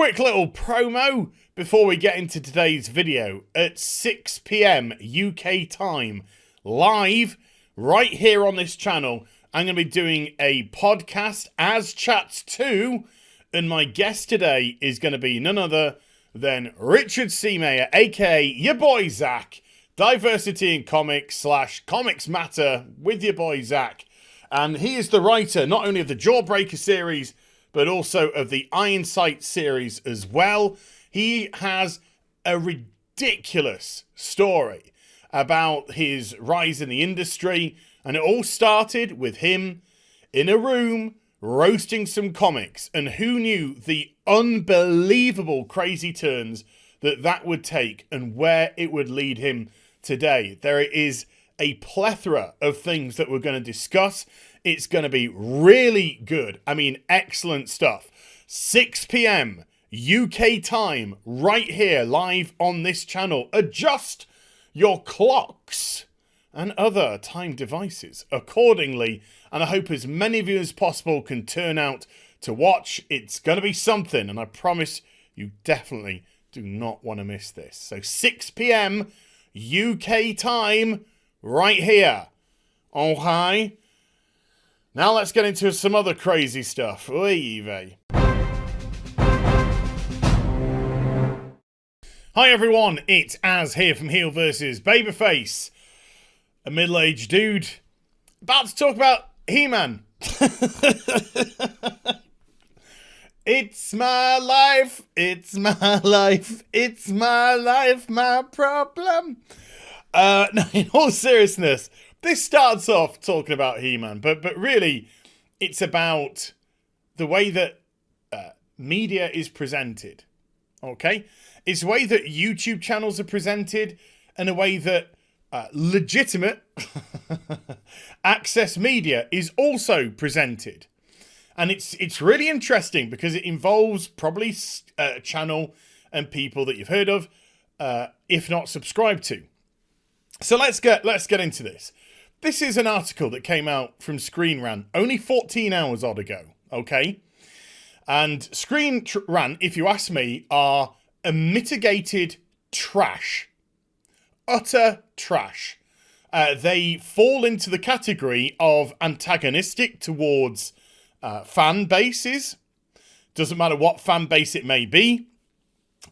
quick little promo before we get into today's video. At 6 p.m. UK time, live right here on this channel, I'm going to be doing a podcast as Chats 2, and my guest today is going to be none other than Richard Seamayer, aka your boy Zach, Diversity in Comics / Comics Matter with your boy Zach. And he is the writer not only of the Jawbreaker series, but also of the Iron Sight series as well. He has a ridiculous story about his rise in the industry, and it all started with him in a room roasting some comics, and who knew the unbelievable crazy turns that would take and where it would lead him today. There is a plethora of things that we're going to discuss. It's going to be really good. I mean, excellent stuff. 6 p.m. UK time, right here, live on this channel. Adjust your clocks and other time devices accordingly. And I hope as many of you as possible can turn out to watch. It's going to be something, and I promise you definitely do not want to miss this. So 6 p.m. UK time, right here. Okay. Now let's get into some other crazy stuff. Oy vey. Hi everyone, it's Az here from HeelvsBabyface. A middle-aged dude about to talk about He-Man. It's my life, it's my life, it's my life, my problem. No, in all seriousness, this starts off talking about He-Man, but really, it's about the way that media is presented, okay? It's the way that YouTube channels are presented, and a way that legitimate access media is also presented. And it's really interesting because it involves probably a channel and people that you've heard of, if not subscribed to. So let's get into this. This is an article that came out from Screen Rant only 14 hours odd ago, okay? And Screen Rant, if you ask me, are a mitigated trash. Utter trash. They fall into the category of antagonistic towards fan bases. Doesn't matter what fan base it may be.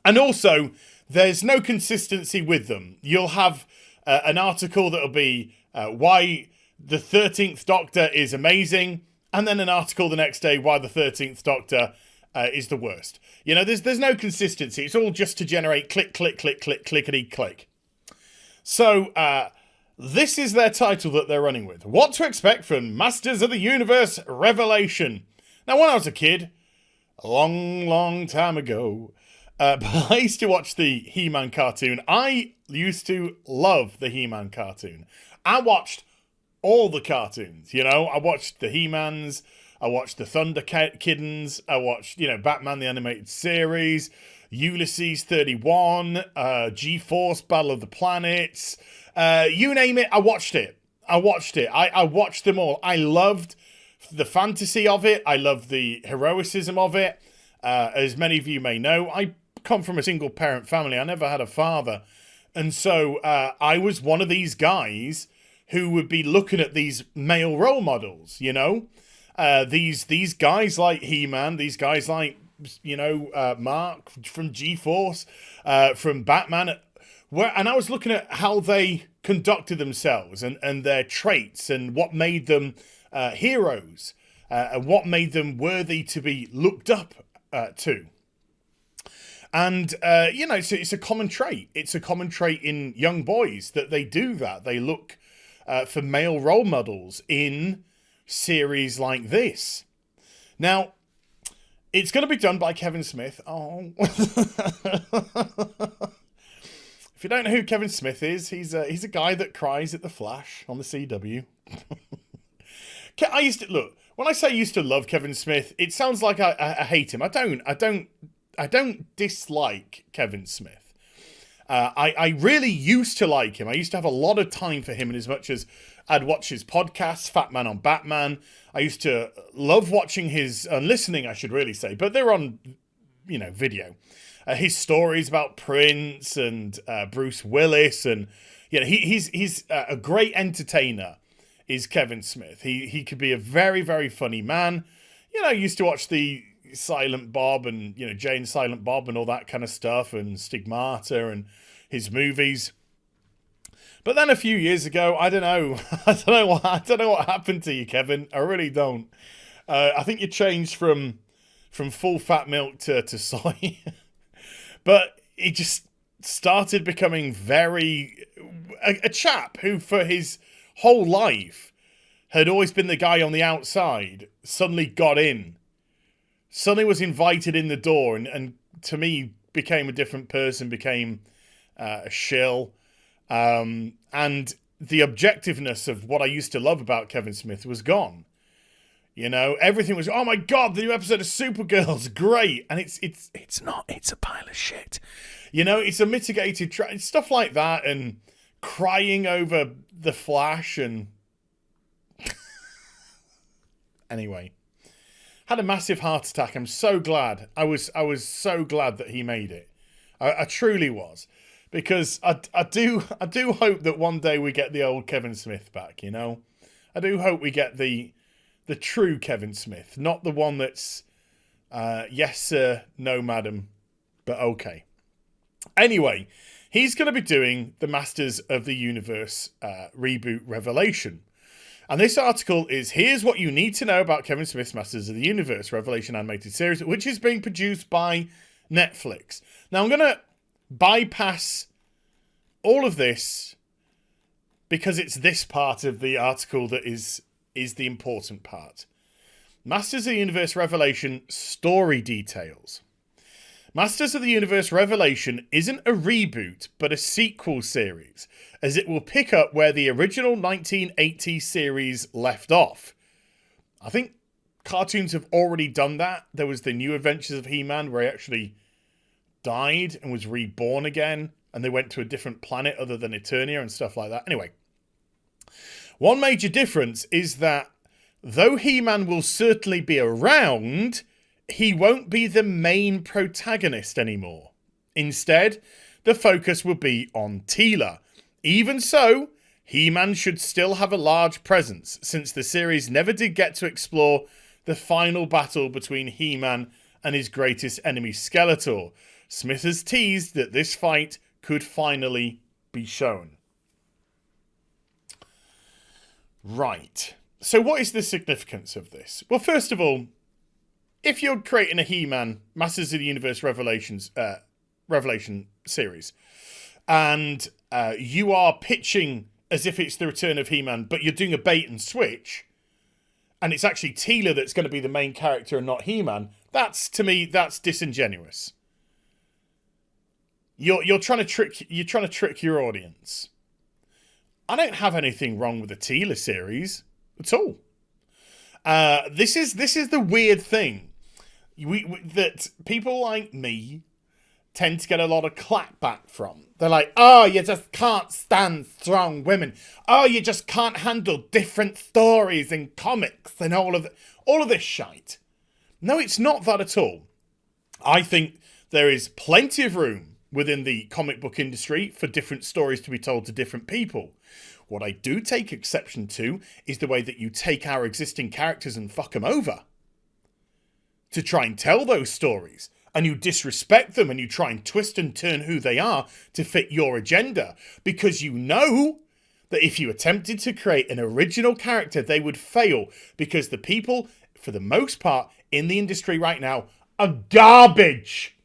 And also, there's no consistency with them. You'll have an article that'll be why the 13th Doctor is amazing, and then an article the next day why the 13th Doctor is the worst. You know, there's no consistency. It's all just to generate click, click, click, click, clickety, click. So, this is their title that they're running with. What to expect from Masters of the Universe Revelation. Now, when I was a kid, a long, long time ago, but I used to watch the He-Man cartoon. I used to love the He-Man cartoon. I watched all the cartoons, you know. I watched the He-Mans, I watched the Thunder Kiddens, I watched, Batman the Animated Series, Ulysses 31, G-Force, Battle of the Planets, you name it, I watched it. I watched them all. I loved the fantasy of it. I loved the heroicism of it. As many of you may know, I come from a single parent family. I never had a father. And so I was one of these guys who would be looking at these male role models, these guys like He-Man, these guys like, Mark from G-Force, from Batman. And I was looking at how they conducted themselves and their traits and what made them heroes and what made them worthy to be looked up to. And, so it's a common trait. It's a common trait in young boys that they do that. They look for male role models in series like this. Now, it's going to be done by Kevin Smith. Oh. If you don't know who Kevin Smith is, he's a guy that cries at the Flash on the CW. When I say I used to love Kevin Smith, it sounds like I hate him. I don't dislike Kevin Smith. I really used to like him. I used to have a lot of time for him, in as much as I'd watch his podcasts, Fat Man on Batman. I used to love watching his, listening, I should really say, but they're on video. His stories about Prince and Bruce Willis, and he's a great entertainer. Is Kevin Smith? He could be a very, very funny man. I used to watch the Silent Bob and Jay and Silent Bob and all that kind of stuff, and Stigmata and his movies. But then a few years ago, I don't know what happened to you, Kevin. I really don't. I think you changed from full fat milk to soy. But he just started becoming a chap who for his whole life had always been the guy on the outside, suddenly got in. Suddenly was invited in the door and to me became a different person, became a shill. And the objectiveness of what I used to love about Kevin Smith was gone. Everything was, oh my God, the new episode of Supergirl's great. And it's not, it's a pile of shit. It's a mitigated stuff like that, and crying over The Flash, and anyway, had a massive heart attack. I'm so glad. I was so glad that he made it. I truly was. Because I do hope that one day we get the old Kevin Smith back, I do hope we get the true Kevin Smith, not the one that's yes sir, no madam, but okay. Anyway, he's going to be doing the Masters of the Universe reboot Revelation. And this article is, here's what you need to know about Kevin Smith's Masters of the Universe Revelation animated series, which is being produced by Netflix. Now I'm going to bypass all of this because it's this part of the article that is the important part. Masters of the Universe Revelation story details. Masters of the Universe Revelation isn't a reboot, but a sequel series, as it will pick up where the original 1980 series left off. I think cartoons have already done that. There was the New Adventures of He-Man, where he actually died and was reborn again, and they went to a different planet other than Eternia and stuff like that. Anyway, one major difference is that though He-Man will certainly be around, he won't be the main protagonist anymore. Instead, the focus will be on Teela. Even so, He-Man should still have a large presence, since the series never did get to explore the final battle between He-Man and his greatest enemy, Skeletor. Smith has teased that this fight could finally be shown. Right. So what is the significance of this? Well, first of all, if you're creating a He-Man Masters of the Universe Revelation series, and you are pitching as if it's the return of He-Man, but you're doing a bait and switch, and it's actually Teela that's going to be the main character and not He-Man, to me, that's disingenuous. You're trying to trick your audience. I don't have anything wrong with the Teela series at all. This is the weird thing that people like me tend to get a lot of clapback from. They're like, oh, you just can't stand strong women. Oh, you just can't handle different stories in comics and all of this shite. No, it's not that at all. I think there is plenty of room within the comic book industry for different stories to be told to different people. What I do take exception to is the way that you take our existing characters and fuck them over to try and tell those stories, and you disrespect them and you try and twist and turn who they are to fit your agenda, because you know that if you attempted to create an original character, they would fail, because the people, for the most part, in the industry right now are garbage.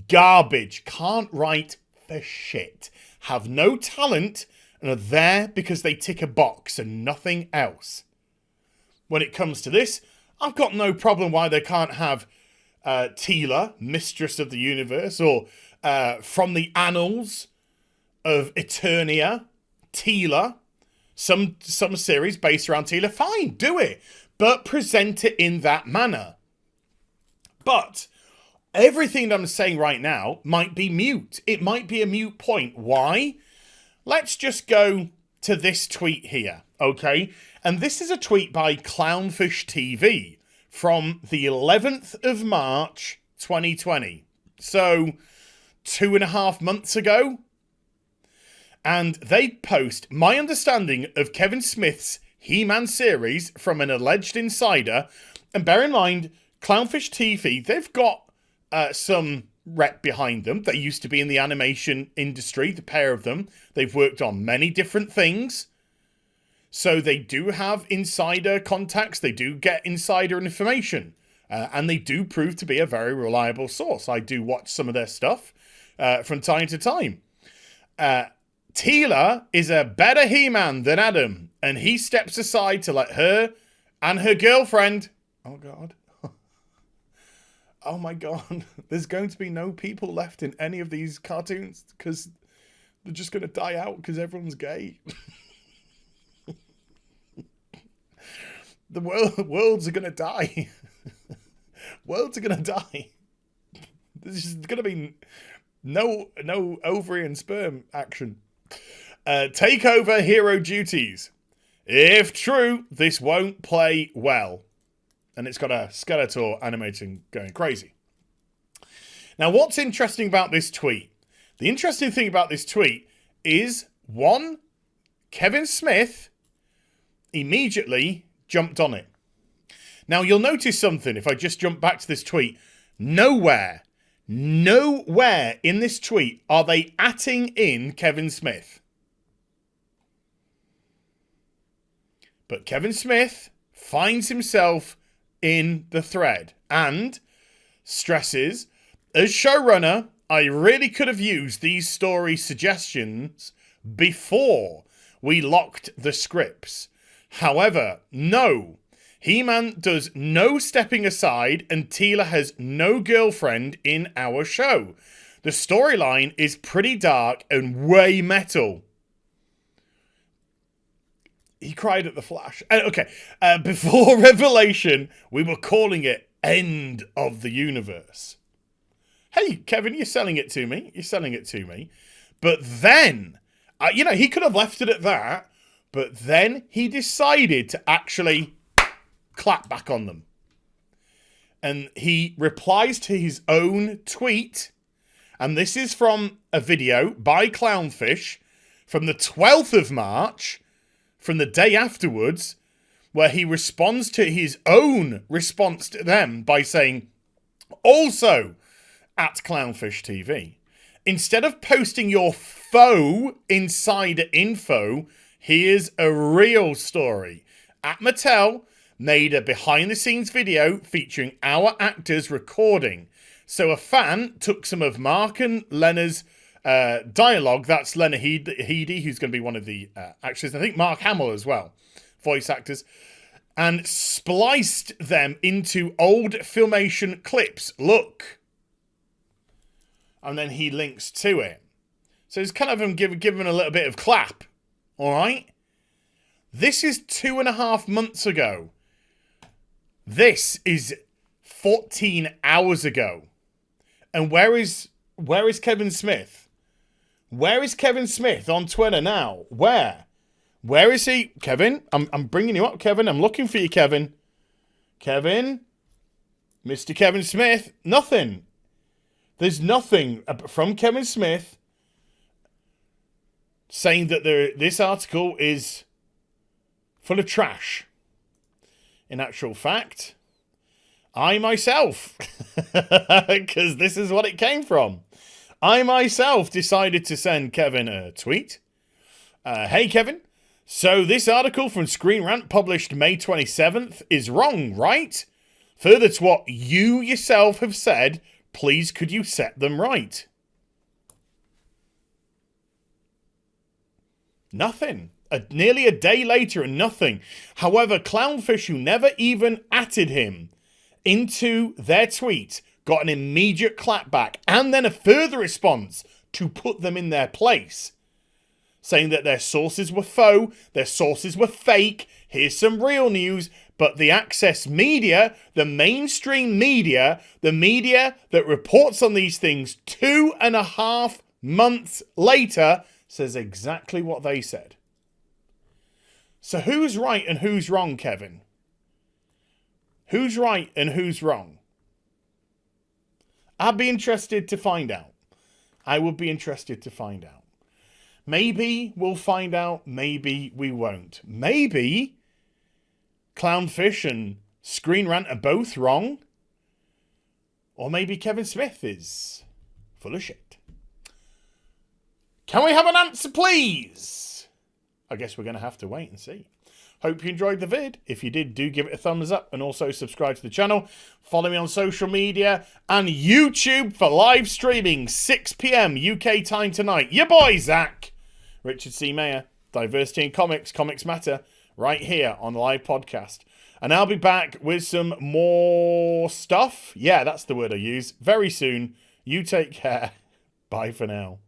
Garbage. Can't write for shit. Have no talent and are there because they tick a box and nothing else. When it comes to this, I've got no problem why they can't have Teela, Mistress of the Universe, or from the annals of Eternia, Teela, some series based around Teela. Fine, do it, but present it in that manner. But everything that I'm saying right now might be mute. It might be a mute point. Why? Let's just go to this tweet here, okay? And this is a tweet by Clownfish TV from the 11th of March, 2020. So 2.5 months ago. And they post my understanding of Kevin Smith's He-Man series from an alleged insider. And bear in mind, Clownfish TV, they've got some rep behind them. They used to be in the animation industry, the pair of them. They've worked on many different things. So they do have insider contacts. They do get insider information. And they do prove to be a very reliable source. I do watch some of their stuff from time to time. Teela is a better He-Man than Adam. And he steps aside to let her and her girlfriend... Oh, God. Oh, my God. There's going to be no people left in any of these cartoons because they're just going to die out because everyone's gay. The worlds are going to die. Worlds are going to die. There's just going to be no ovary and sperm action. Take over hero duties. If true, this won't play well. And it's got a Skeletor animating going crazy. Now, what's interesting about this tweet? The interesting thing about this tweet is, one, Kevin Smith immediately jumped on it. Now, you'll notice something if I just jump back to this tweet. Nowhere in this tweet are they atting in Kevin Smith. But Kevin Smith finds himself in the thread and stresses, as showrunner, I really could have used these story suggestions before we locked the scripts. However, no. He-Man does no stepping aside and Teela has no girlfriend in our show. The storyline is pretty dark and way metal. He cried at the Flash. Okay, before Revelation, we were calling it End of the Universe. Hey, Kevin, you're selling it to me. But then, he could have left it at that, but then he decided to actually clap back on them. And he replies to his own tweet, and this is from a video by Clownfish from the 12th of March, from the day afterwards, where he responds to his own response to them by saying, also at Clownfish TV, instead of posting your faux insider info, here's a real story. At Mattel made a behind-the-scenes video featuring our actors recording. So a fan took some of Mark and Lena's dialogue. That's Lena Headey, who's going to be one of the actors. I think Mark Hamill as well, voice actors. And spliced them into old Filmation clips. Look. And then he links to it. So it's kind of him giving a little bit of clap. All right? This is 2.5 months ago. This is 14 hours ago. And where is Kevin Smith? Where is Kevin Smith on Twitter now? Where is he? Kevin, I'm bringing you up, Kevin. I'm looking for you, Kevin. Kevin? Mr. Kevin Smith? Nothing. There's nothing from Kevin Smith saying that this article is full of trash. In actual fact, I myself, because this is what it came from, I myself decided to send Kevin a tweet. Hey, Kevin. So this article from Screen Rant published May 27th is wrong, right? Further to what you yourself have said, please could you set them right? Nothing. Nearly a day later and nothing. However, Clownfish, who never even atted him into their tweet, got an immediate clapback and then a further response to put them in their place, saying that their sources were faux, their sources were fake, here's some real news, but the access media, the mainstream media, the media that reports on these things 2.5 months later, says exactly what they said. So who's right and who's wrong, Kevin? Who's right and who's wrong? I'd be interested to find out. I would be interested to find out. Maybe we'll find out. Maybe we won't. Maybe Clownfish and Screen Rant are both wrong. Or maybe Kevin Smith is full of shit. Can we have an answer, please? I guess we're going to have to wait and see. Hope you enjoyed the vid. If you did, do give it a thumbs up and also subscribe to the channel. Follow me on social media and YouTube for live streaming, 6 p.m. UK time tonight. Your boy, Zach. Richard C. Mayer, Diversity in Comics, Comics Matter, right here on the live podcast. And I'll be back with some more stuff. Yeah, that's the word I use. Very soon. You take care. Bye for now.